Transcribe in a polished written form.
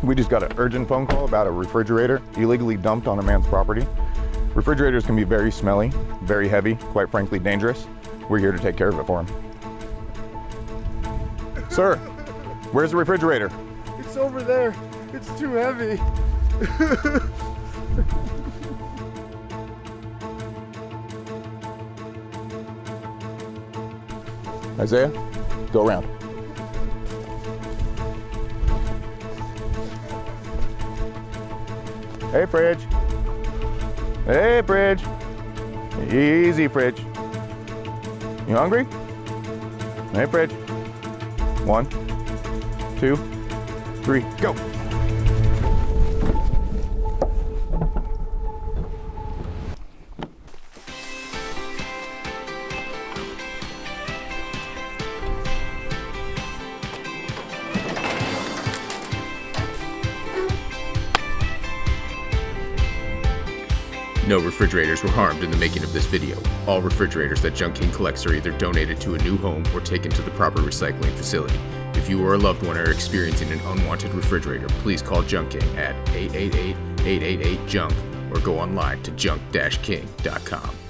We just got an urgent phone call about a refrigerator illegally dumped on a man's property. Refrigerators can be very smelly, very heavy, quite frankly dangerous. We're here to take care of it for him. Sir, where's the refrigerator? It's over there. It's too heavy. Isaiah, go around. Hey, Fridge. Hey, Fridge. Easy, Fridge. You hungry? Hey, Fridge. 1, 2, 3, go. No refrigerators were harmed in the making of this video. All refrigerators that Junk King collects are either donated to a new home or taken to the proper recycling facility. If you or a loved one are experiencing an unwanted refrigerator, please call Junk King at 888-888-JUNK or go online to junk-king.com.